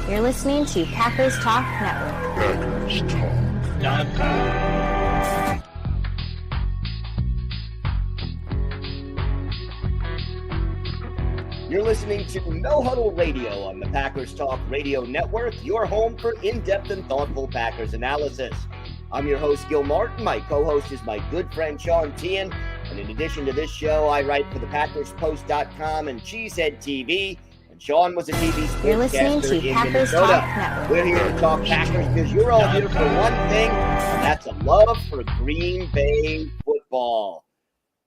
You're listening to Packers Talk Network. You're listening to No Huddle Radio on the Packers Talk Radio Network, your home for in-depth and thoughtful Packers analysis. I'm your host, Gil Martin. My co-host is my good friend, Sean Tehan. And in addition to this show, I write for the PackersPost.com and Cheesehead TV. And Sean was a TV sportscaster in Minnesota. We're here to talk Packers because you're all here for one thing, and that's a love for Green Bay football.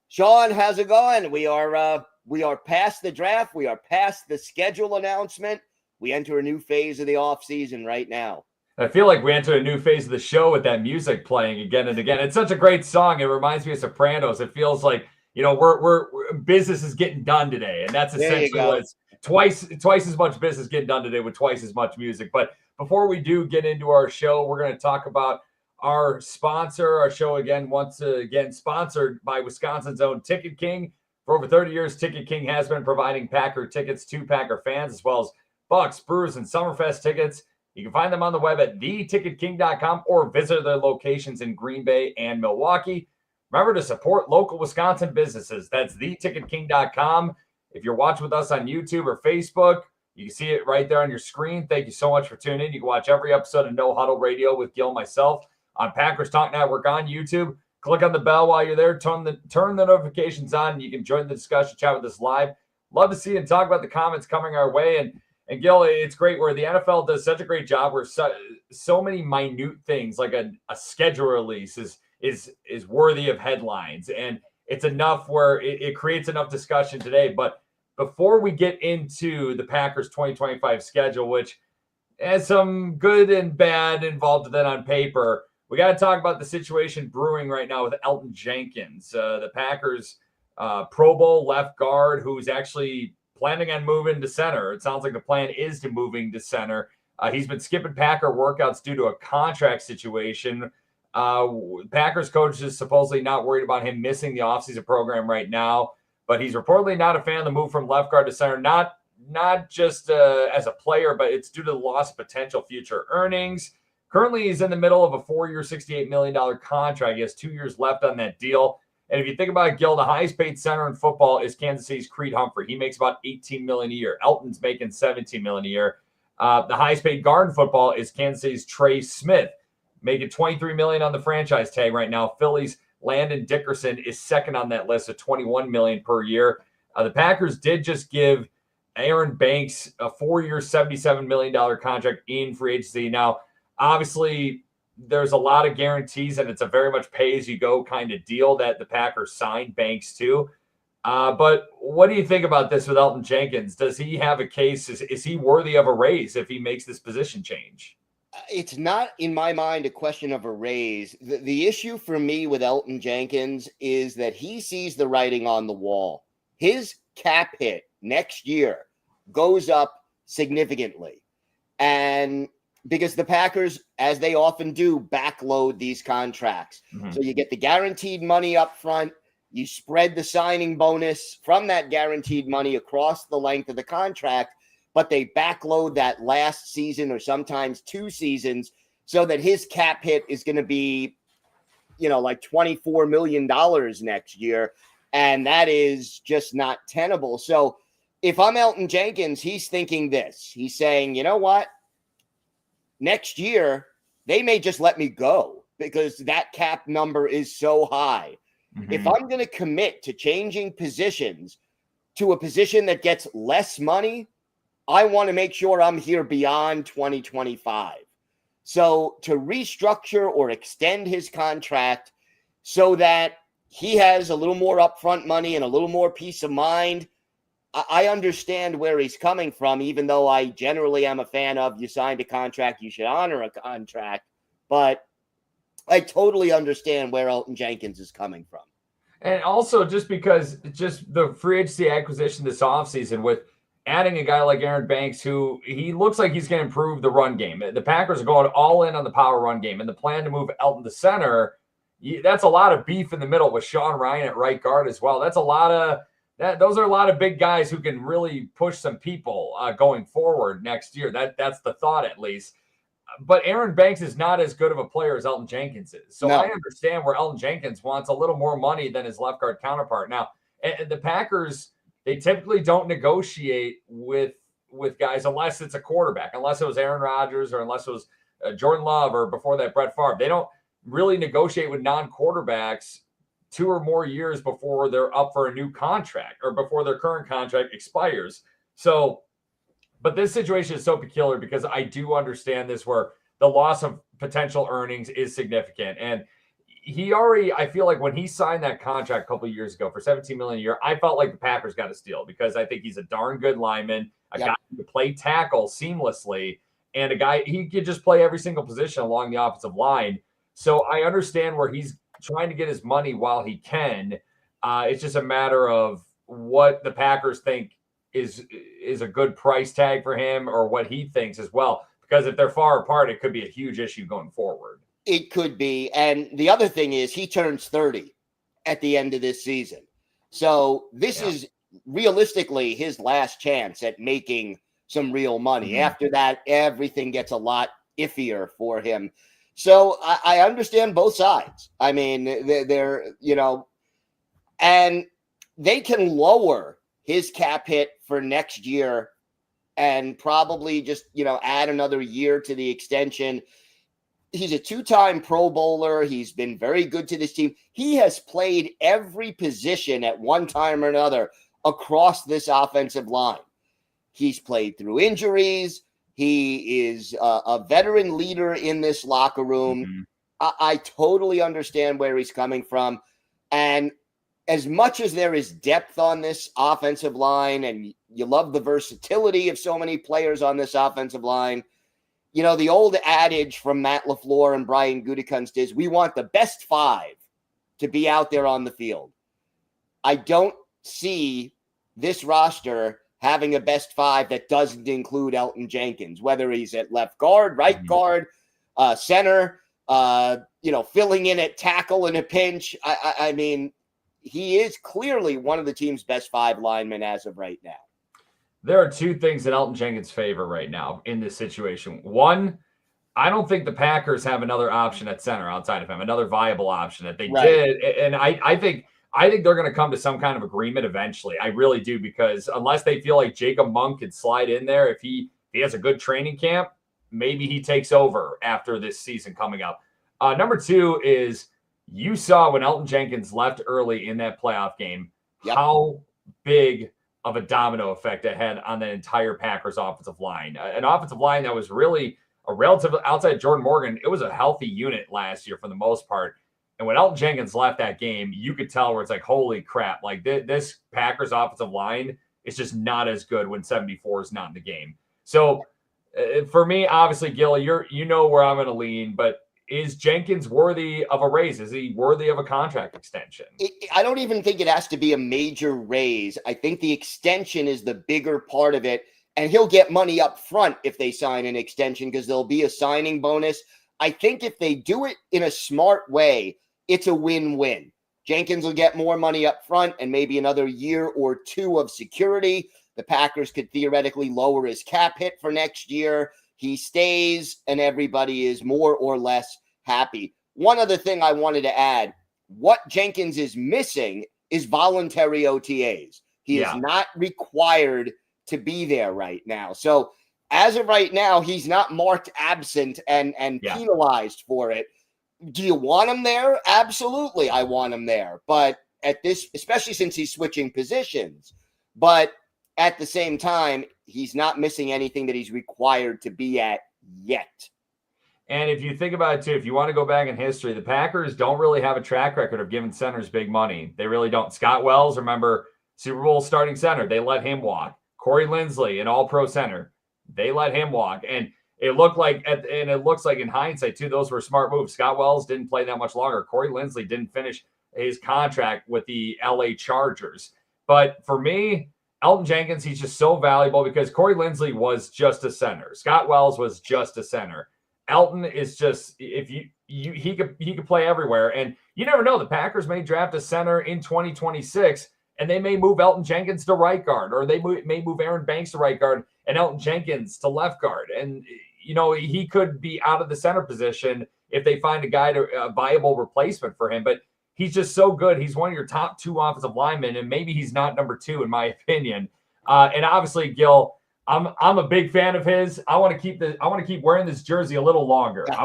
Sean, how's it going? We are past the draft. We are past the schedule announcement. We enter a new phase of the offseason right now. I feel like we enter a new phase of the show with that music playing again and again. It's such a great song. It reminds me of Sopranos. It feels like, you know, we're business is getting done today. And that's essentially what it's twice as much business getting done today with twice as much music. But before we do get into our show, we're going to talk about our sponsor. Our show, again, once again, sponsored by Wisconsin's own Ticket King. For over 30 years, Ticket King has been providing Packer tickets to Packer fans, as well as Bucks, Brewers, and Summerfest tickets. You can find them on the web at theticketking.com or visit their locations in Green Bay and Milwaukee. Remember to support local Wisconsin businesses. That's theticketking.com. If you're watching with us on YouTube or Facebook, you can see it right there on your screen. Thank you so much for tuning in. You can watch every episode of No Huddle Radio with Gil and myself on Packers Talk Network on YouTube. Click on the bell while you're there. Turn the notifications on, and you can join the discussion, chat with us live. Love to see and talk about the comments coming our way. And Gil, it's great where the NFL does such a great job where so many minute things like a schedule release is worthy of headlines. And it's enough where it creates enough discussion today. But before we get into the Packers 2025 schedule, which has some good and bad involved with it on paper, we got to talk about the situation brewing right now with Elgton Jenkins, the Packers Pro Bowl left guard who's actually planning on moving to center. It sounds like the plan is to moving to center. He's been skipping Packer workouts due to a contract situation. Packers coach is supposedly not worried about him missing the offseason program right now, but he's reportedly not a fan of the move from left guard to center, not just as a player, but it's due to the loss of potential future earnings. Currently, he's in the middle of a 4-year, $68 million contract. He has 2 years left on that deal. And if you think about it, Gil, the highest paid center in football is Kansas City's Creed Humphrey. He makes about $18 million a year. Elton's making $17 million a year. The highest paid guard in football is Kansas City's Trey Smith, making $23 million on the franchise tag right now. Philly's Landon Dickerson is second on that list at $21 million per year. The Packers did just give Aaron Banks a 4-year, $77 million contract in free agency. Now, obviously, there's a lot of guarantees, and it's a very much pay-as-you-go kind of deal that the Packers signed Banks to. But what do you think about this with Elgton Jenkins? Does he have a case? Is he worthy of a raise if he makes this position change? It's not, in my mind, a question of a raise. The issue for me with Elgton Jenkins is that he sees the writing on the wall. His cap hit next year goes up significantly. And because the Packers, as they often do, backload these contracts. Mm-hmm. So you get the guaranteed money up front. You spread the signing bonus from that guaranteed money across the length of the contract, but they backload that last season or sometimes 2 seasons so that his cap hit is going to be, like $24 million next year. And that is just not tenable. So if I'm Elgton Jenkins, he's thinking this. He's saying, you know what? Next year, they may just let me go because that cap number is so high. Mm-hmm. If I'm going to commit to changing positions to a position that gets less money, I want to make sure I'm here beyond 2025. So to restructure or extend his contract so that he has a little more upfront money and a little more peace of mind, I understand where he's coming from, even though I generally am a fan of you signed a contract, you should honor a contract. But I totally understand where Elgton Jenkins is coming from. And also just because just the free agency acquisition this offseason with adding a guy like Aaron Banks, who he looks like he's going to improve the run game. The Packers are going all in on the power run game. And the plan to move Elgton to center, that's a lot of beef in the middle with Sean Ryan at right guard as well. That's a lot of those are a lot of big guys who can really push some people going forward next year. That's the thought, at least. But Aaron Banks is not as good of a player as Elgton Jenkins is. So I understand where Elgton Jenkins wants a little more money than his left guard counterpart. Now, the Packers, they typically don't negotiate with guys unless it's a quarterback, unless it was Aaron Rodgers or unless it was Jordan Love or before that Brett Favre. They don't really negotiate with non-quarterbacks 2 or more years before they're up for a new contract or before their current contract expires. So, but this situation is so peculiar because I do understand this, where the loss of potential earnings is significant. And he already, I feel like when he signed that contract a couple of years ago for $17 million a year, I felt like the Packers got a steal because I think he's a darn good lineman, a guy who can play tackle seamlessly, and a guy, he could just play every single position along the offensive line. So I understand where he's trying to get his money while he can. It's just a matter of what the Packers think is a good price tag for him, or what he thinks as well. Because if they're far apart, it could be a huge issue going forward. It could be. And the other thing is he turns 30 at the end of this season. So this is realistically his last chance at making some real money. Mm-hmm. After that, everything gets a lot iffier for him. So I understand both sides. I mean, they're, and they can lower his cap hit for next year and probably just, add another year to the extension. He's a 2-time Pro Bowler. He's been very good to this team. He has played every position at one time or another across this offensive line. He's played through injuries. He is a veteran leader in this locker room. Mm-hmm. I totally understand where he's coming from. And as much as there is depth on this offensive line, and you love the versatility of so many players on this offensive line, the old adage from Matt LaFleur and Brian Gutekunst is we want the best 5 to be out there on the field. I don't see this roster having a best 5 that doesn't include Elgton Jenkins, whether he's at left guard, right guard, center, filling in at tackle in a pinch. I mean, he is clearly one of the team's best 5 linemen as of right now. There are 2 things in Elgton Jenkins' favor right now in this situation. One, I don't think the Packers have another option at center outside of him, another viable option that they did. And I think they're going to come to some kind of agreement eventually. I really do, because unless they feel like Jacob Monk could slide in there, if he has a good training camp, maybe he takes over after this season coming up. Number 2 is, you saw when Elgton Jenkins left early in that playoff game, how big of a domino effect it had on the entire Packers offensive line. An offensive line that was really a relative outside Jordan Morgan. It was a healthy unit last year for the most part. And when Elgton Jenkins left that game, you could tell where it's like, holy crap, like this Packers offensive line is just not as good when 74 is not in the game. So for me, obviously, Gil, you know where I'm going to lean, but is Jenkins worthy of a raise? Is he worthy of a contract extension? I don't even think it has to be a major raise. I think the extension is the bigger part of it, and he'll get money up front if they sign an extension because there'll be a signing bonus. I think if they do it in a smart way, it's a win-win. Jenkins will get more money up front and maybe another year or 2 of security. The Packers could theoretically lower his cap hit for next year. He stays, and everybody is more or less happy. One other thing I wanted to add, what Jenkins is missing is voluntary OTAs. He is not required to be there right now. So as of right now, he's not marked absent and penalized for it. Do you want him there? Absolutely, I want him there. But at this, especially since he's switching positions, but at the same time, he's not missing anything that he's required to be at yet. And if you think about it too, if you want to go back in history, the Packers don't really have a track record of giving centers big money. They really don't. Scott Wells, remember, Super Bowl starting center, they let him walk. Corey Linsley, an all-pro center, they let him walk. And it looked like, and it looks like in hindsight too, those were smart moves. Scott Wells didn't play that much longer. Corey Linsley didn't finish his contract with the LA Chargers. But for me, Elgton Jenkins, he's just so valuable because Corey Linsley was just a center. Scott Wells was just a center. Elgton is just, if he could play everywhere. And you never know, the Packers may draft a center in 2026 and they may move Elgton Jenkins to right guard, or they may move Aaron Banks to right guard and Elgton Jenkins to left guard. And, he could be out of the center position if they find a viable replacement for him. But he's just so good. He's one of your top 2 offensive linemen, and maybe he's not number 2 in my opinion. And obviously, Gil, I'm a big fan of his. I want to keep wearing this jersey a little longer. I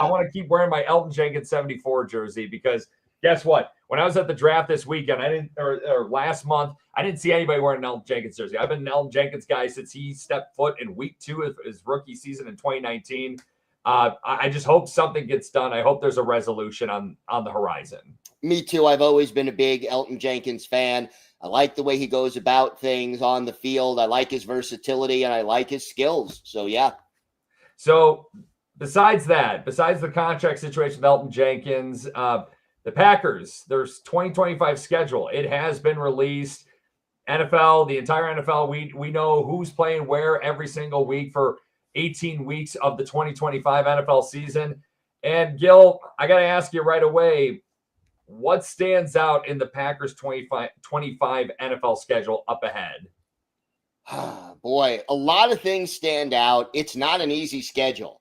want to keep wearing my Elgton Jenkins 74 jersey, because guess what? When I was at the draft this weekend, or last month, I didn't see anybody wearing an Elgton Jenkins jersey. I've been an Elgton Jenkins guy since he stepped foot in week 2 of his rookie season in 2019. I just hope something gets done. I hope there's a resolution on the horizon. Me too. I've always been a big Elgton Jenkins fan. I like the way he goes about things on the field. I like his versatility, and I like his skills. So, yeah. So, besides the contract situation with Elgton Jenkins, the Packers, their 2025 schedule, it has been released. NFL, the entire NFL, we know who's playing where every single week for 18 weeks of the 2025 NFL season. And Gil, I got to ask you right away, what stands out in the Packers 25 NFL schedule up ahead? Boy, a lot of things stand out. It's not an easy schedule.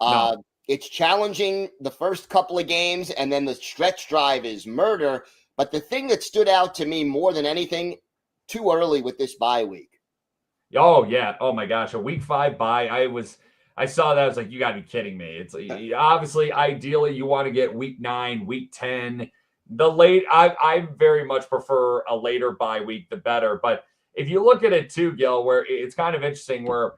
No. It's challenging the first couple of games, and then the stretch drive is murder. But the thing that stood out to me more than anything, too early with this bye week. Oh, yeah. Oh, my gosh. A week 5 bye. I saw that. I was like, you got to be kidding me. It's obviously, ideally, you want to get week 9, week 10. I very much prefer a later bye week, the better. But if you look at it too, Gil, where it's kind of interesting, where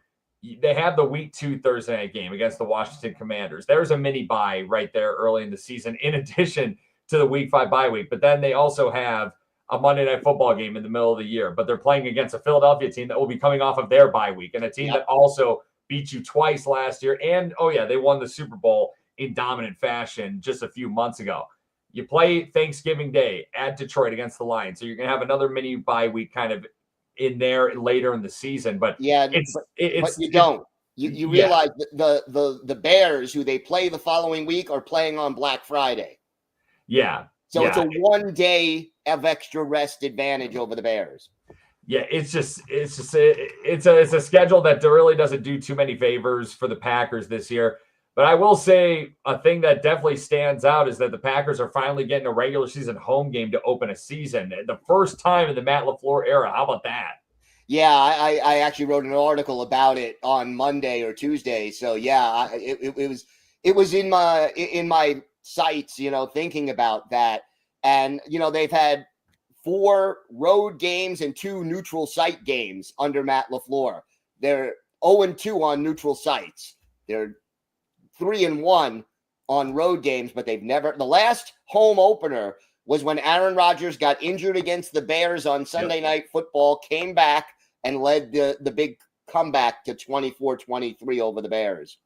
they have the week 2 Thursday night game against the Washington Commanders. There's a mini bye right there early in the season, in addition to the week 5 bye week. But then they also have a Monday Night Football game in the middle of the year. But they're playing against a Philadelphia team that will be coming off of their bye week, and a team that also beat you twice last year. And, they won the Super Bowl in dominant fashion just a few months ago. You play Thanksgiving Day at Detroit against the Lions. So you're going to have another mini bye week kind of in there later in the season. But but you don't. You realize the Bears, who they play the following week, are playing on Black Friday. Yeah. So it's a 1 day of extra rest advantage over the Bears. Yeah, it's a schedule that really doesn't do too many favors for the Packers this year. But I will say a thing that definitely stands out is that the Packers are finally getting a regular season home game to open a season. The first time in the Matt LaFleur era. How about that? Yeah, I actually wrote an article about it on Monday or Tuesday. So yeah, it was in my sights, thinking about that. And they've had 4 road games and 2 neutral site games under Matt LaFleur. They're 0-2 on neutral sites. They're 3-1 on road games, but they've never. The last home opener was when Aaron Rodgers got injured against the Bears on Sunday Night Football, came back and led the big comeback to 24-23 over the Bears.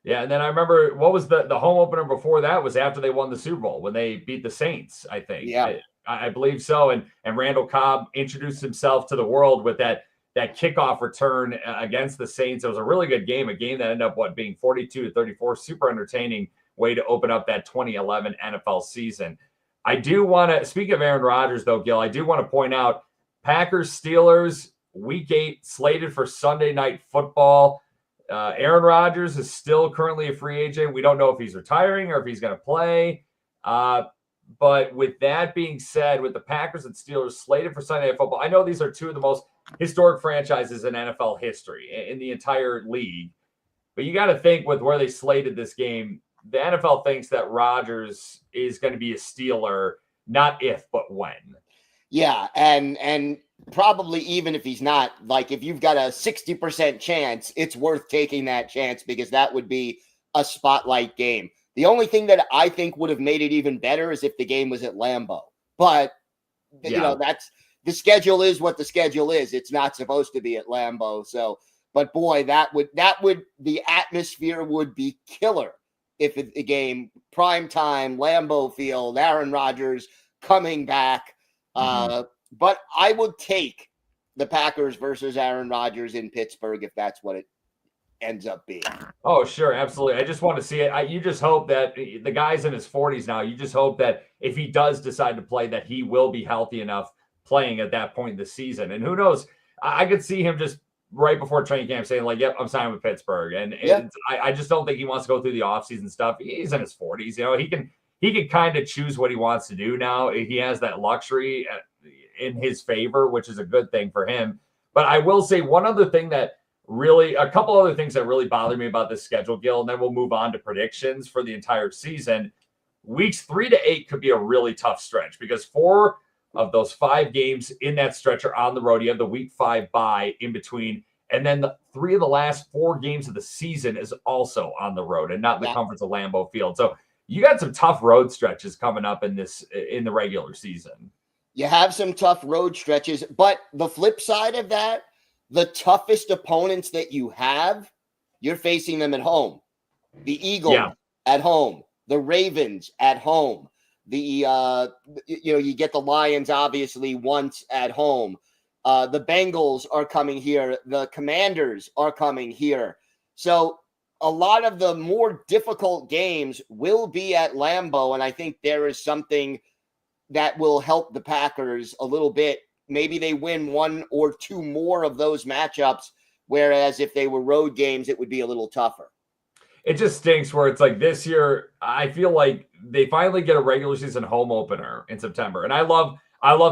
Yeah, and then I remember, what was the home opener before that was after they won the Super Bowl, when they beat the Saints, I think. Yeah. I believe so. And Randall Cobb introduced himself to the world with that kickoff return against the Saints. It was a really good game, a game that ended up being 42-34, super entertaining way to open up that 2011 NFL season. I do want to, speak of Aaron Rodgers though, Gil, I do want to point out Packers-Steelers, week 8, slated for Sunday Night Football. Aaron Rodgers is still currently a free agent. We don't know if he's retiring or if he's going to play. But with that being said, with the Packers and Steelers slated for Sunday Night Football, I know these are 2 of the most historic franchises in NFL history, in the entire league. But you got to think, with where they slated this game, the NFL thinks that Rodgers is going to be a Steeler, not if, but when. Yeah, and probably even if he's not, like if you've got a 60% chance, it's worth taking that chance, because that would be a spotlight game. The only thing that I think would have made it even better is if the game was at Lambeau. But, that's the schedule is what the schedule is. It's not supposed to be at Lambeau. So, but boy, the atmosphere would be killer if the game, prime time, Lambeau Field, Aaron Rodgers coming back. But I would take the Packers versus Aaron Rodgers in Pittsburgh if that's what it ends up being. Oh, sure. Absolutely. I just want to see it. You just hope that the guy's in his 40s now. You just hope that if he does decide to play, that he will be healthy enough playing at that point in the season. And who knows, I could see him just right before training camp saying like, yep, I'm signing with Pittsburgh. And I just don't think he wants to go through the offseason stuff. He's in his 40s. He can kind of choose what he wants to do now. He has that luxury in his favor, which is a good thing for him. But I will say one other thing a couple other things that really bother me about this schedule, Gil, and then we'll move on to predictions for the entire season. Weeks 3 to 8 could be a really tough stretch because 4 of those 5 games in that stretch are on the road. You have the week 5 bye in between. And then 3 of the last 4 games of the season is also on the road and not the comforts of Lambeau Field. So you got some tough road stretches coming up in the regular season. You have some tough road stretches, but the flip side of that, the toughest opponents that you have, you're facing them at home. The Eagles at home, the Ravens at home. You get the Lions obviously once at home. The Bengals are coming here. The Commanders are coming here. So a lot of the more difficult games will be at Lambeau, and I think there is something that will help the Packers a little bit. Maybe they win 1 or 2 more of those matchups, whereas if they were road games, it would be a little tougher. It just stinks where it's like this year, I feel like they finally get a regular season home opener in September. And I love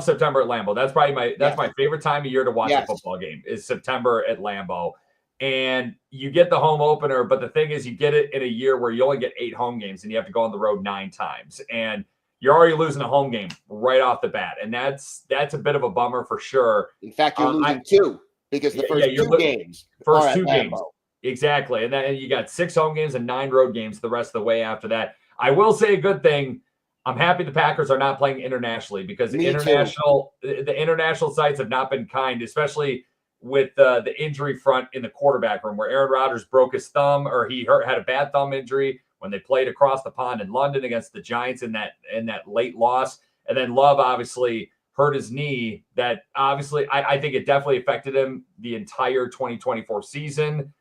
September at Lambeau. That's probably my favorite time of year to watch a football game is September at Lambeau. And you get the home opener, but the thing is you get it in a year where you only get 8 home games and you have to go on the road 9 times. And you're already losing a home game right off the bat. And that's a bit of a bummer for sure. In fact, you're losing 2 because the first 2 games. First 2 games. Exactly. And then you got 6 home games and 9 road games the rest of the way after that. I will say a good thing. I'm happy the Packers are not playing internationally because the international sites have not been kind, especially with the injury front in the quarterback room where Aaron Rodgers broke his thumb or he had a bad thumb injury when they played across the pond in London against the Giants in that late loss. And then Love obviously hurt his knee that obviously I think it definitely affected him the entire 2024 season.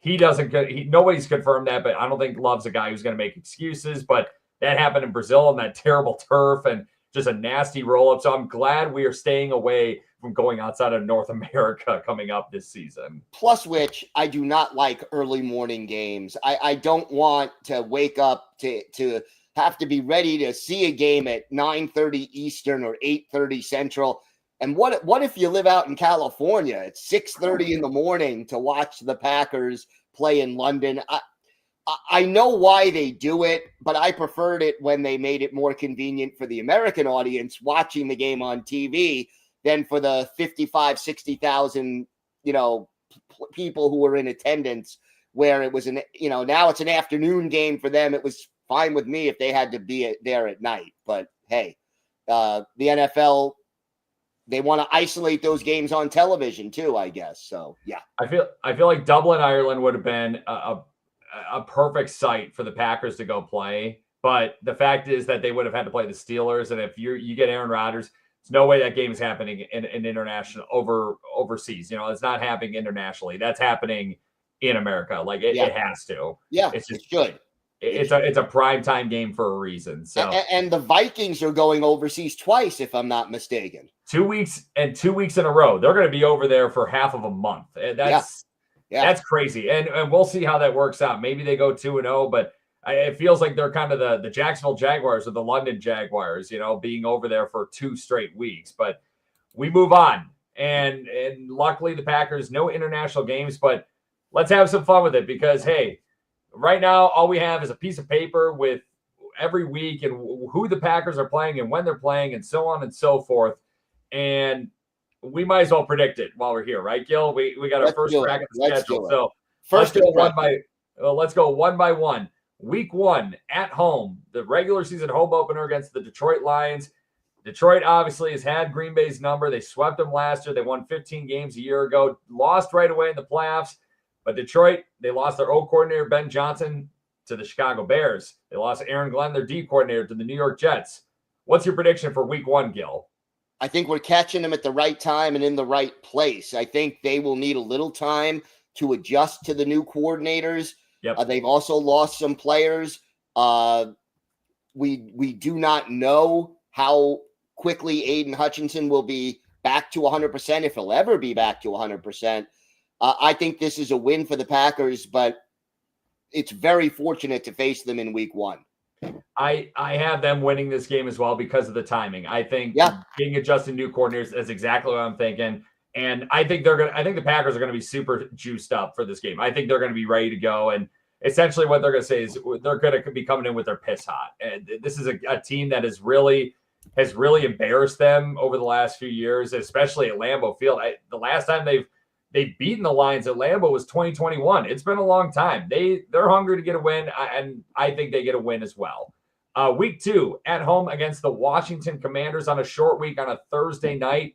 Nobody's confirmed that, but I don't think Love's a guy who's going to make excuses, but that happened in Brazil on that terrible turf and just a nasty roll-up. So I'm glad we are staying away from going outside of North America coming up this season. Plus which, I do not like early morning games. I don't want to wake up to have to be ready to see a game at 9:30 Eastern or 8:30 Central. And what if you live out in California? It's 6:30 in the morning to watch the Packers play in London. I know why they do it, but I preferred it when they made it more convenient for the American audience watching the game on TV than for the 55, 60,000, people who were in attendance where it was now it's an afternoon game for them. It was fine with me if they had to be there at night, but hey, the NFL, they want to isolate those games on television too, I guess. So yeah, I feel like Dublin, Ireland would have been a perfect site for the Packers to go play. But the fact is that they would have had to play the Steelers. And if you get Aaron Rodgers, there's no way that game is happening in international overseas. It's not happening internationally. That's happening in America. Like it has to. Yeah, it's good. It's a primetime game for a reason. So and the Vikings are going overseas twice, if I'm not mistaken. 2 weeks and 2 weeks in a row. They're going to be over there for half of a month. That's crazy. And we'll see how that works out. Maybe they go 2-0, but it feels like they're kind of the Jacksonville Jaguars or the London Jaguars, being over there for 2 straight weeks. But we move on. And luckily the Packers, no international games, but let's have some fun with it because, hey, right now all we have is a piece of paper with every week and who the Packers are playing and when they're playing and so on and so forth. And we might as well predict it while we're here, right, Gil? We got our first crack at the schedule. So let's go one by one. Week 1 at home, the regular season home opener against the Detroit Lions. Detroit obviously has had Green Bay's number. They swept them last year. They won 15 games a year ago, lost right away in the playoffs. But Detroit, they lost their O coordinator, Ben Johnson, to the Chicago Bears. They lost Aaron Glenn, their D coordinator, to the New York Jets. What's your prediction for week 1, Gil? I think we're catching them at the right time and in the right place. I think they will need a little time to adjust to the new coordinators. Yep. They've also lost some players. We do not know how quickly Aiden Hutchinson will be back to 100%, if he'll ever be back to 100%. I think this is a win for the Packers, but it's very fortunate to face them in week 1. I have them winning this game as well because of the timing. I think being adjusted new coordinators is exactly what I'm thinking. And I think the Packers are going to be super juiced up for this game. I think they're going to be ready to go. And essentially what they're going to say is they're going to be coming in with their piss hot. And this is a team that has really embarrassed them over the last few years, especially at Lambeau Field. The last time they've beaten the Lions at Lambeau was 2021. It's been a long time. They're hungry to get a win, and I think they get a win as well. Week 2 at home against the Washington Commanders on a short week on a Thursday night.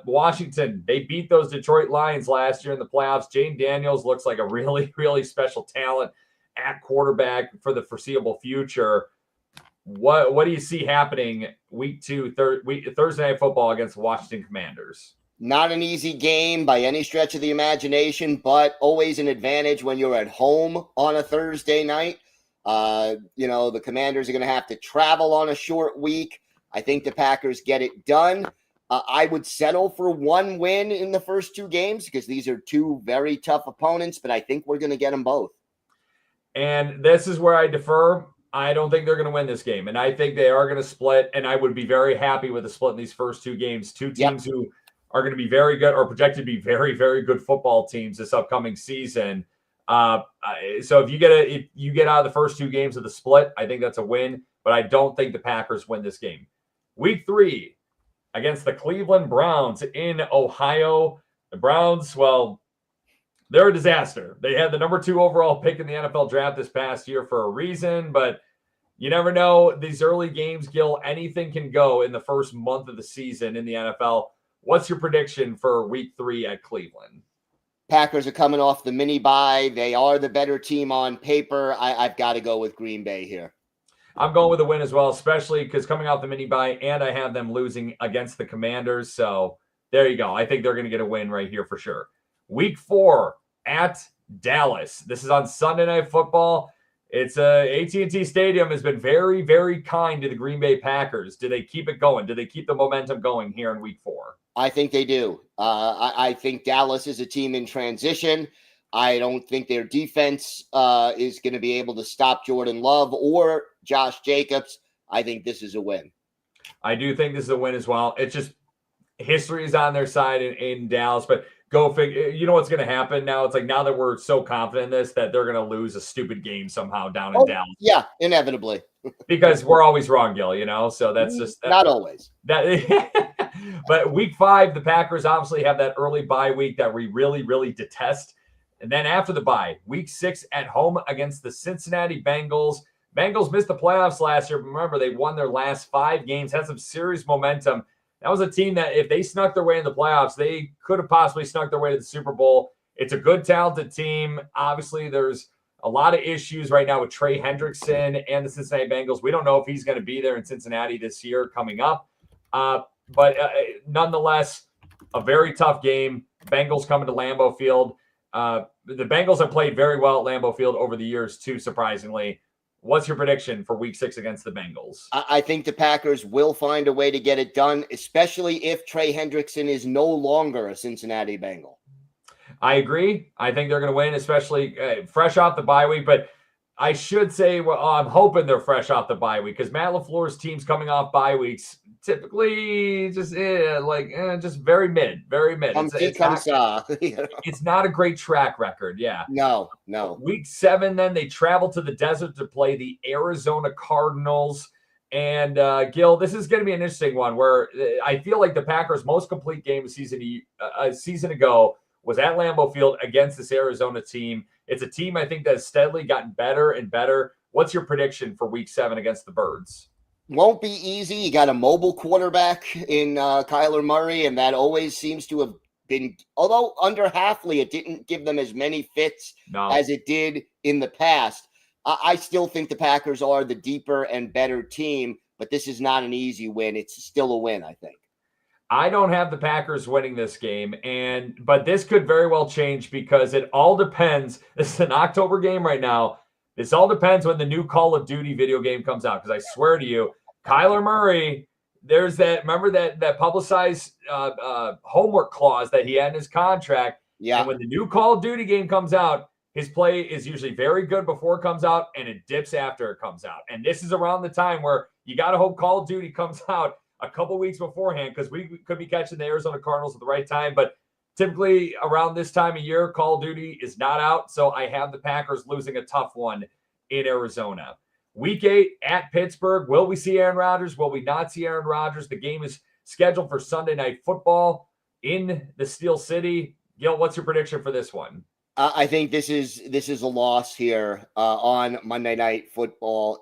Washington, they beat those Detroit Lions last year in the playoffs. Jane Daniels looks like a really, really special talent at quarterback for the foreseeable future. What do you see happening week 2, Thursday Night Football against the Washington Commanders? Not an easy game by any stretch of the imagination, but always an advantage when you're at home on a Thursday night. The Commanders are going to have to travel on a short week. I think the Packers get it done. I would settle for one win in the first 2 games because these are 2 very tough opponents, but I think we're going to get them both. And this is where I defer. I don't think they're going to win this game, and I think they are going to split, and I would be very happy with a split in these first 2 games. 2 teams who are going to be very good or projected to be very, very good football teams this upcoming season. So if you get out of the first 2 games of the split, I think that's a win, but I don't think the Packers win this game. Week 3 against the Cleveland Browns in Ohio. The Browns, well, they're a disaster. They had the number 2 overall pick in the NFL draft this past year for a reason, but you never know. These early games, Gil, anything can go in the first month of the season in the NFL. What's your prediction for week 3 at Cleveland? Packers are coming off the mini bye. They are the better team on paper. I've got to go with Green Bay here. I'm going with a win as well, especially because coming off the mini bye, and I have them losing against the Commanders. So there you go. I think they're going to get a win right here for sure. Week 4 at Dallas. This is on Sunday Night Football. It's AT&T Stadium has been very, very kind to the Green Bay Packers. Do they keep it going? Do they keep the momentum going here in week 4? I think they do. I think Dallas is a team in transition. I don't think their defense is going to be able to stop Jordan Love or Josh Jacobs. I think this is a win. I do think this is a win as well. It's just history is on their side in Dallas, but go figure. You know what's going to happen now? It's like now that we're so confident in this that they're going to lose a stupid game somehow down in Dallas. Yeah, inevitably. Because we're always wrong, Gil, so that's just not always. But week 5, the Packers obviously have that early bye week that we really, really detest. And then after the bye, week 6 at home against the Cincinnati Bengals. Bengals missed the playoffs last year. But remember, they won their last 5 games, had some serious momentum. That was a team that if they snuck their way in the playoffs, they could have possibly snuck their way to the Super Bowl. It's a good, talented team. Obviously, there's a lot of issues right now with Trey Hendrickson and the Cincinnati Bengals. We don't know if he's going to be there in Cincinnati this year coming up. But nonetheless, a very tough game. Bengals coming to Lambeau Field. The Bengals have played very well at Lambeau Field over the years, too, surprisingly. What's your prediction for week 6 against the Bengals? I think the Packers will find a way to get it done, especially if Trey Hendrickson is no longer a Cincinnati Bengal. I agree. I think they're going to win, especially fresh off the bye week. But I should say, well, I'm hoping they're fresh off the bye week because Matt LaFleur's teams coming off bye weeks typically just very mid. It's not a great track record. Yeah. No. Week 7, then they travel to the desert to play the Arizona Cardinals. And Gil, this is going to be an interesting one where I feel like the Packers' most complete game a season ago was at Lambeau Field against this Arizona team. It's a team I think that has steadily gotten better and better. What's your prediction for week 7 against the Birds? Won't be easy. You got a mobile quarterback in Kyler Murray, and that always seems to have been, although under Hafley, it didn't give them as many fits as it did in the past. I still think the Packers are the deeper and better team, but this is not an easy win. It's still a win, I think. I don't have the Packers winning this game, but this could very well change because it all depends. This is an October game right now. This all depends when the new Call of Duty video game comes out because I swear to you, Kyler Murray, there's that, remember that publicized homework clause that he had in his contract. Yeah. And when the new Call of Duty game comes out, his play is usually very good before it comes out, and it dips after it comes out. And this is around the time where you got to hope Call of Duty comes out a couple weeks beforehand, because we could be catching the Arizona Cardinals at the right time. But typically around this time of year, Call of Duty is not out. So I have the Packers losing a tough one in Arizona. Week 8 at Pittsburgh. Will we see Aaron Rodgers? Will we not see Aaron Rodgers? The game is scheduled for Sunday Night Football in the Steel City. Gil, what's your prediction for this one? I think this is a loss here on Monday Night Football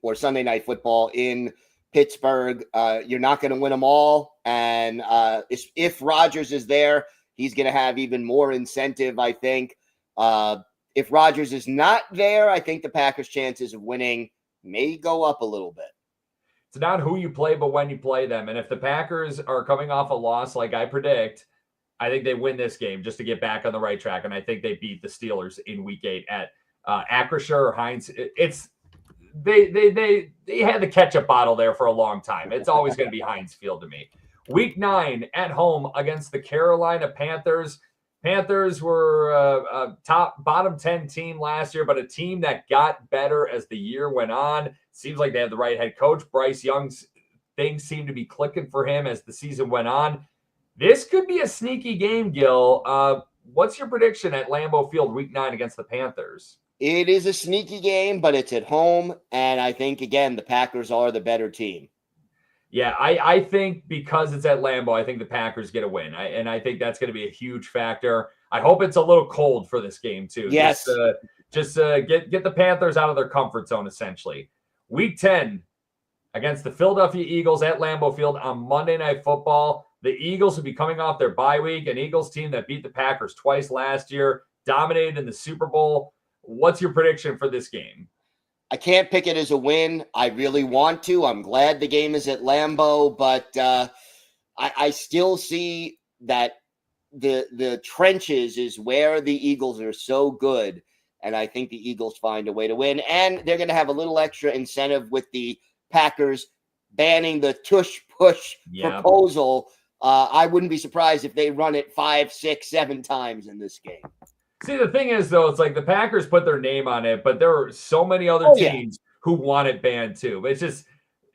or Sunday Night Football in Pittsburgh. You're not going to win them all, and if Rodgers is there, he's going to have even more incentive, I think. If Rodgers is not there, I think the Packers' chances of winning may go up a little bit. It's not who you play, but when you play them. And if the Packers are coming off a loss like I predict, I think they win this game just to get back on the right track. And I think they beat the Steelers in Week 8 at Acrisure or Heinz. They had the ketchup bottle there for a long time. It's always going to be Heinz Field to me. Week 9 at home against the Carolina Panthers. Panthers were a bottom 10 team last year, but a team that got better as the year went on. Seems like they have the right head coach. Bryce Young's things seem to be clicking for him as the season went on. This could be a sneaky game, Gil. What's your prediction at Lambeau Field Week 9 against the Panthers? It is a sneaky game, but it's at home, and I think, again, the Packers are the better team. Yeah, I think because it's at Lambeau, I think the Packers get a win. I think that's going to be a huge factor. I hope it's a little cold for this game, too. Yes. Just get the Panthers out of their comfort zone, essentially. Week 10 against the Philadelphia Eagles at Lambeau Field on Monday Night Football. The Eagles will be coming off their bye week, an Eagles team that beat the Packers twice last year, dominated in the Super Bowl. What's your prediction for this game? I can't pick it as a win. I really want to. I'm glad the game is at Lambeau, but I still see that the trenches is where the Eagles are so good, and I think the Eagles find a way to win. And they're going to have a little extra incentive with the Packers banning the tush-push proposal. I wouldn't be surprised if they run it 5, 6, 7 times in this game. See, the thing is, though, it's like the Packers put their name on it, but there are so many other teams who want it banned too. But it's just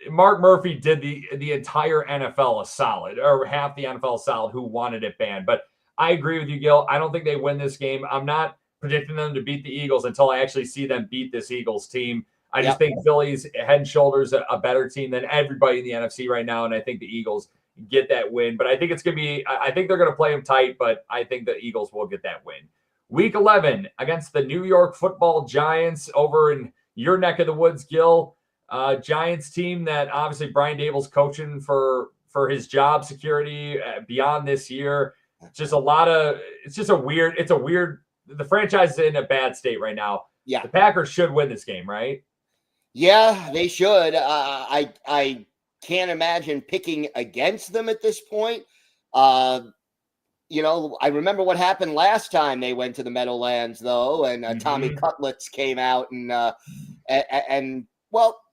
Mark Murphy did the entire NFL a solid, or half the NFL a solid, who wanted it banned. But I agree with you, Gil. I don't think they win this game. I'm not predicting them to beat the Eagles until I actually see them beat this Eagles team. I just think Philly's head and shoulders a better team than everybody in the NFC right now, and I think the Eagles get that win. But I think it's going to be – I think they're going to play them tight, but I think the Eagles will get that win. Week 11 against the New York Football Giants over in your neck of the woods, Gil. Giants team that obviously Brian Dable's coaching for his job security beyond this year. The franchise is in a bad state right now. Yeah. The Packers should win this game, right? Yeah, they should. I can't imagine picking against them at this point. I remember what happened last time they went to the Meadowlands, though, and Tommy Cutlets came out and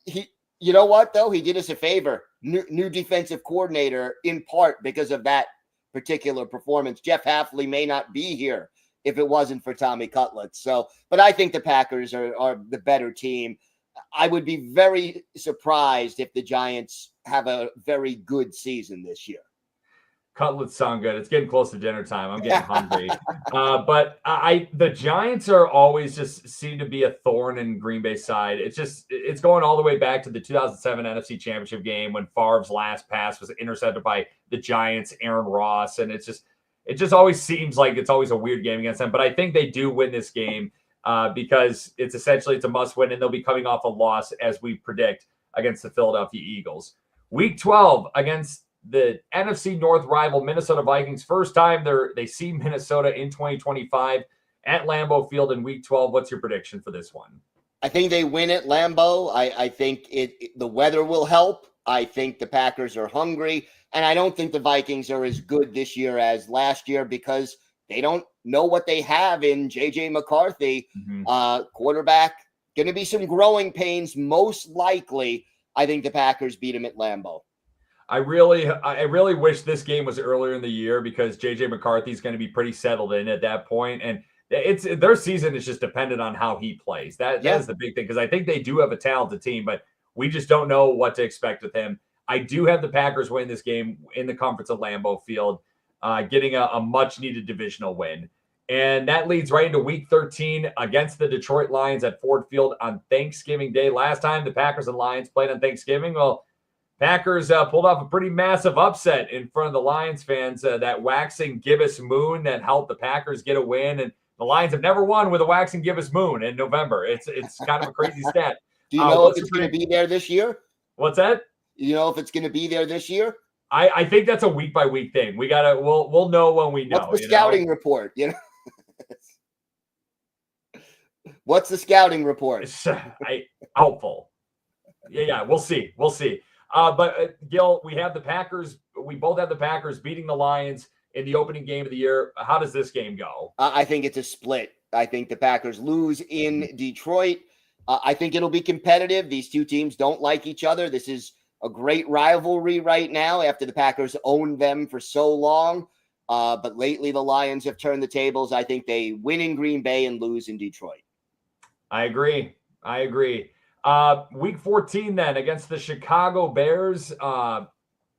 he, you know what, though? He did us a favor. New defensive coordinator, in part because of that particular performance. Jeff Hafley may not be here if it wasn't for Tommy Cutlets. But I think the Packers are the better team. I would be very surprised if the Giants have a very good season this year. Cutlets sound good. It's getting close to dinner time. I'm getting hungry. But the Giants are always just seem to be a thorn in Green Bay's side. It's going all the way back to the 2007 NFC Championship game when Favre's last pass was intercepted by the Giants, Aaron Ross, and it just always seems like it's always a weird game against them. But I think they do win this game because it's a must win, and they'll be coming off a loss as we predict against the Philadelphia Eagles. Week 12 against the NFC North rival Minnesota Vikings. First time they see Minnesota in 2025 at Lambeau Field in Week 12. What's your prediction for this one? I think they win at Lambeau. I think the weather will help. I think the Packers are hungry, and I don't think the Vikings are as good this year as last year because they don't know what they have in J.J. McCarthy. Quarterback, going to be some growing pains, most likely. I think the Packers beat him at Lambeau. I really wish this game was earlier in the year because JJ McCarthy's going to be pretty settled in at that point, and their season is just dependent on how he plays. That is the big thing, because I think they do have a talented team, but we just don't know what to expect with him. I do have the Packers win this game in the comforts of Lambeau Field, getting a much needed divisional win. And that leads right into week 13 against the Detroit Lions at Ford Field on Thanksgiving Day. Last time the Packers and Lions played on Thanksgiving, well, Packers pulled off a pretty massive upset in front of the Lions fans. That waxing gibbous moon that helped the Packers get a win. And the Lions have never won with a waxing gibbous moon in November. It's kind of a crazy stat. Do you know if it's going to be there this year? What's that? You know if it's going to be there this year? I think that's a week by week thing. We'll know when we know. What's the scouting report? What's the scouting report? Hopeful. Yeah, we'll see. But Gil, we have the Packers. We both have the Packers beating the Lions in the opening game of the year. How does this game go? I think it's a split. I think the Packers lose in Detroit. I think it'll be competitive. These two teams don't like each other. This is a great rivalry right now after the Packers owned them for so long. But lately the Lions have turned the tables. I think they win in Green Bay and lose in Detroit. I agree. Week 14 then against the Chicago Bears.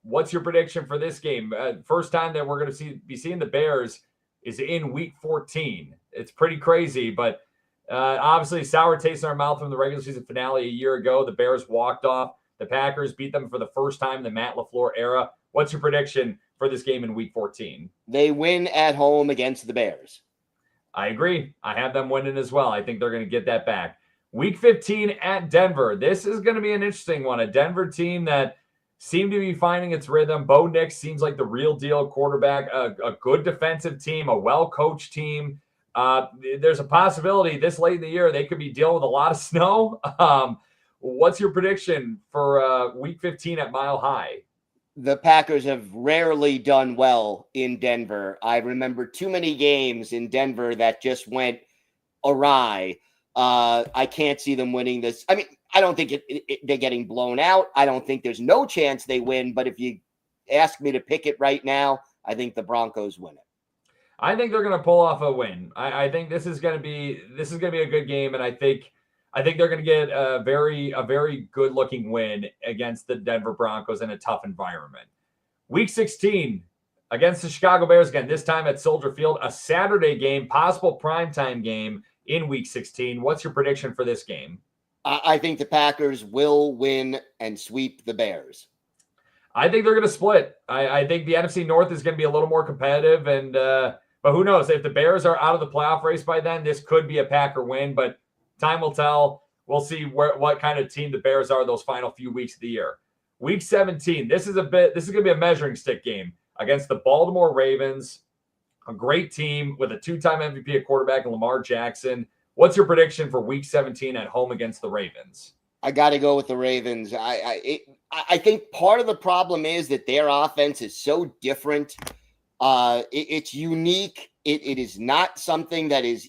What's your prediction for this game? First time that we're going to be seeing the Bears is in week 14. It's pretty crazy, but obviously sour taste in our mouth from the regular season finale a year ago. The Bears walked off. The Packers beat them for the first time in the Matt LaFleur era. What's your prediction for this game in week 14? They win at home against the Bears. I agree. I have them winning as well. I think they're going to get that back. Week 15 at Denver. This is going to be an interesting one. A Denver team that seemed to be finding its rhythm. Bo Nix seems like the real deal quarterback, a good defensive team, a well-coached team. There's a possibility this late in the year they could be dealing with a lot of snow. What's your prediction for week 15 at Mile High? The Packers have rarely done well in Denver. I remember too many games in Denver that just went awry. I can't see them winning this. I mean, I don't think they're getting blown out. I don't think there's no chance they win. But if you ask me to pick it right now, I think the Broncos win it. I think they're going to pull off a win. I think this is going to be a good game, and I think they're going to get a very good looking win against the Denver Broncos in a tough environment. Week 16 against the Chicago Bears again. This time at Soldier Field, a Saturday game, possible primetime game in Week 16. What's your prediction for this game? I think the Packers will win and sweep the Bears. I think they're going to split. I think the NFC North is going to be a little more competitive, and but who knows? If the Bears are out of the playoff race by then, this could be a Packer win, but time will tell. We'll see what kind of team the Bears are those final few weeks of the year. Week 17, this is going to be a measuring stick game against the Baltimore Ravens, a great team with a two-time MVP at quarterback, Lamar Jackson. What's your prediction for Week 17 at home against the Ravens? I got to go with the Ravens. I think part of the problem is that their offense is so different. It's unique. It is not something that is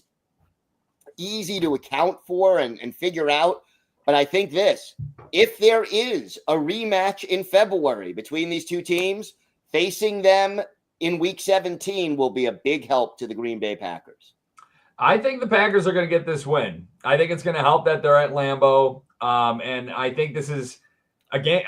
easy to account for and figure out. But I think if there is a rematch in February between these two teams, facing them in Week 17 will be a big help to the Green Bay Packers. I think the Packers are going to get this win. I think it's going to help that they're at Lambeau. And I think this is, a game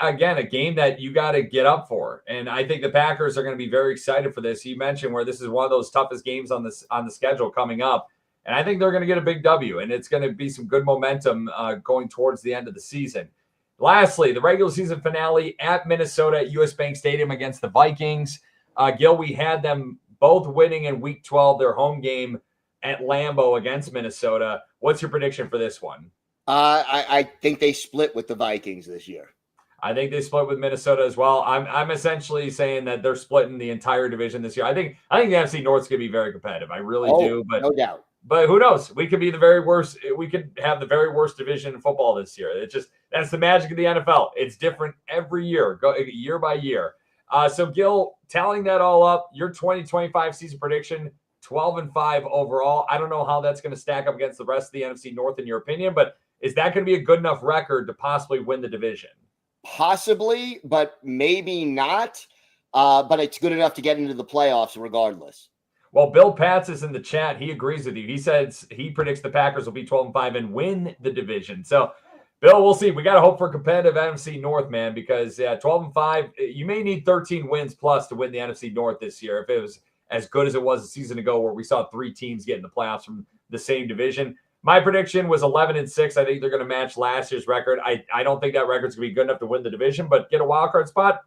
that you got to get up for. And I think the Packers are going to be very excited for this. You mentioned where this is one of those toughest games on the schedule coming up. And I think they're going to get a big W, and it's going to be some good momentum going towards the end of the season. Lastly, the regular season finale at Minnesota at US Bank Stadium against the Vikings. Gil, we had them both winning in Week 12, their home game at Lambeau against Minnesota. What's your prediction for this one? I think they split with the Vikings this year. I think they split with Minnesota as well. I'm essentially saying that they're splitting the entire division this year. I think the NFC North's going to be very competitive. I really do. But no doubt. But who knows? We could be the very worst. We could have the very worst division in football this year. That's the magic of the NFL. It's different every year, year by year. So Gil, tallying that all up, your 2025 season prediction, 12-5 overall. I don't know how that's going to stack up against the rest of the NFC North in your opinion, but is that going to be a good enough record to possibly win the division? Possibly, but maybe not. But it's good enough to get into the playoffs regardless. Well, Bill Patz is in the chat. He agrees with you. He says he predicts the Packers will be 12-5 and win the division. So, Bill, we'll see. We got to hope for competitive NFC North, man, because 12-5, you may need 13 wins plus to win the NFC North this year. If it was as good as it was a season ago where we saw 3 teams get in the playoffs from the same division. My prediction was 11-6. I think they're going to match last year's record. I don't think that record's going to be good enough to win the division, but get a wild card spot?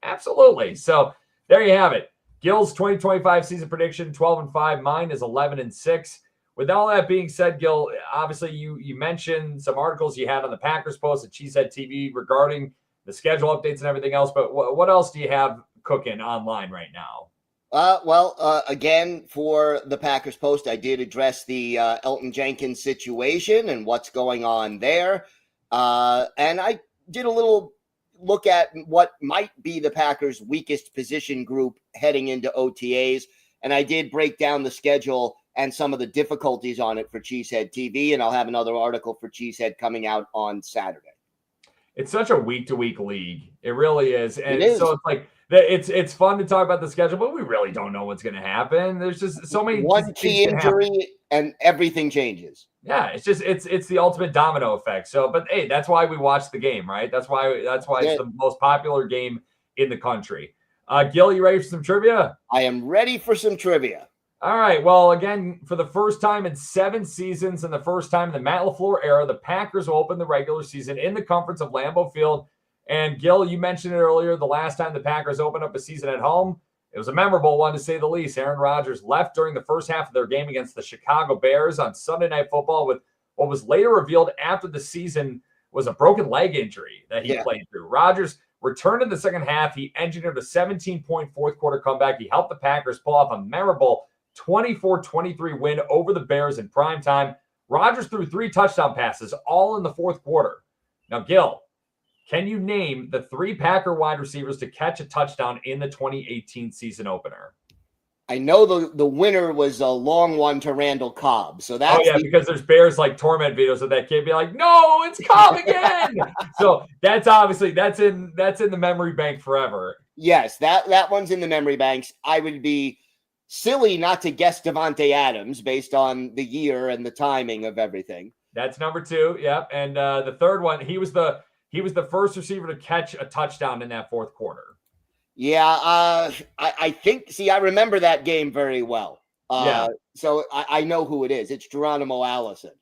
Absolutely. So there you have it. Gil's 2025 season prediction, 12-5. Mine is 11-6. With all that being said, Gil, obviously you mentioned some articles you had on the Packers Post at Cheesehead TV regarding the schedule updates and everything else, but what else do you have cooking online right now? Again, for the Packers Post, I did address the Elgton Jenkins situation and what's going on there. And I did a little look at what might be the Packers' weakest position group heading into OTAs. And I did break down the schedule and some of the difficulties on it for Cheesehead TV. And I'll have another article for Cheesehead coming out on Saturday. It's such a week-to-week league. It really is. And it is. So it's like, it's fun to talk about the schedule, but we really don't know what's going to happen. There's just so many. One key injury and everything changes. Yeah, it's the ultimate domino effect. So, but hey, that's why we watch the game, right? That's why it's the most popular game in the country. Gil, you ready for some trivia? I am ready for some trivia. All right. Well, again, for the first time in 7 seasons and the first time in the Matt LaFleur era, the Packers will open the regular season in the comforts of Lambeau Field. And Gil, you mentioned it earlier, the last time the Packers opened up a season at home, it was a memorable one to say the least. Aaron Rodgers left during the first half of their game against the Chicago Bears on Sunday Night Football with what was later revealed after the season was a broken leg injury that he played through. Rodgers returned in the second half. He engineered a 17-point fourth quarter comeback. He helped the Packers pull off a memorable 24-23 win over the Bears in prime time. Rodgers threw 3 touchdown passes, all in the fourth quarter. Now, Gil, can you name the 3 Packer wide receivers to catch a touchdown in the 2018 season opener? I know the winner was a long one to Randall Cobb. So that's because there's Bears like torment videos of that kid be like, no, it's Cobb again. So that's obviously that's in the memory bank forever. Yes, that one's in the memory banks. I would be silly not to guess Devontae Adams based on the year and the timing of everything. That's number 2. Yep. And the third one, he was the first receiver to catch a touchdown in that fourth quarter. Yeah, I think. See, I remember that game very well. So I know who it is. It's Geronimo Allison.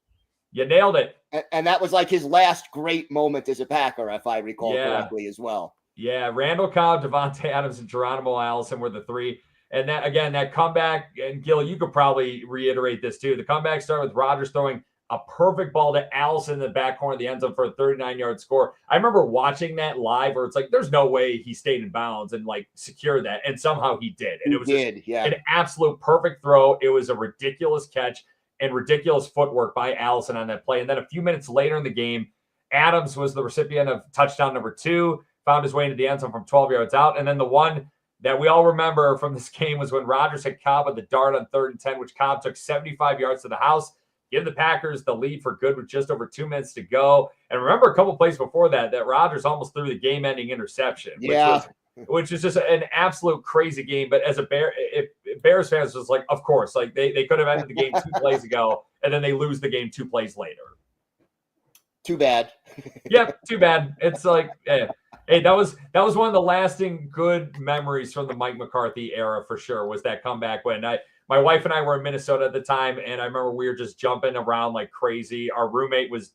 You nailed it. And that was like his last great moment as a Packer, if I recall correctly, as well. Yeah, Randall Cobb, Devontae Adams, and Geronimo Allison were the 3. And that again, that comeback, and Gil, you could probably reiterate this too. The comeback started with Rodgers throwing a perfect ball to Allison in the back corner of the end zone for a 39-yard score. I remember watching that live where it's like, there's no way he stayed in bounds and like secured that. And somehow he did. And it was an absolute perfect throw. It was a ridiculous catch and ridiculous footwork by Allison on that play. And then a few minutes later in the game, Adams was the recipient of touchdown number 2, found his way into the end zone from 12 yards out. And then the one that we all remember from this game was when Rodgers hit Cobb on the dart on 3rd and 10, which Cobb took 75 yards to the house. Give the Packers the lead for good with just over 2 minutes to go. And remember a couple plays before that Rodgers almost threw the game-ending interception, which is just an absolute crazy game. But as a Bears fans was like, of course, like they could have ended the game 2 plays ago, and then they lose the game 2 plays later. Too bad. Yep, too bad. It's like, hey, that was one of the lasting good memories from the Mike McCarthy era for sure. Was that comeback when my wife and I were in Minnesota at the time, and I remember we were just jumping around like crazy. Our roommate was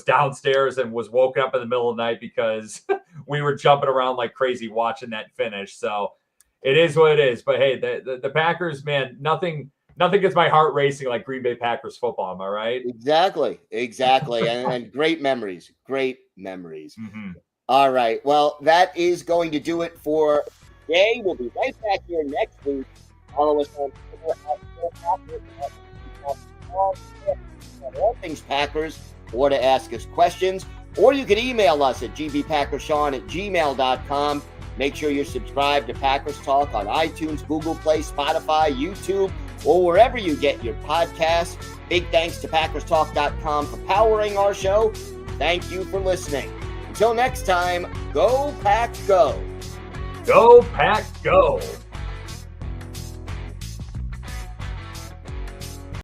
downstairs and was woken up in the middle of the night because we were jumping around like crazy watching that finish. So it is what it is. But hey, the Packers, man, nothing gets my heart racing like Green Bay Packers football. Am I right? Exactly. and great memories. Mm-hmm. All right. Well, that is going to do it for today. We'll be right back here next week. Follow us on Twitter at all things Packers, or to ask us questions, or you can email us at gbpackerssean@gmail.com. Make sure you're subscribed to Packers Talk on iTunes, Google Play, Spotify, YouTube, or wherever you get your podcasts. Big thanks to PackersTalk.com for powering our show. Thank you for listening. Until next time, go Pack Go. Go Pack Go.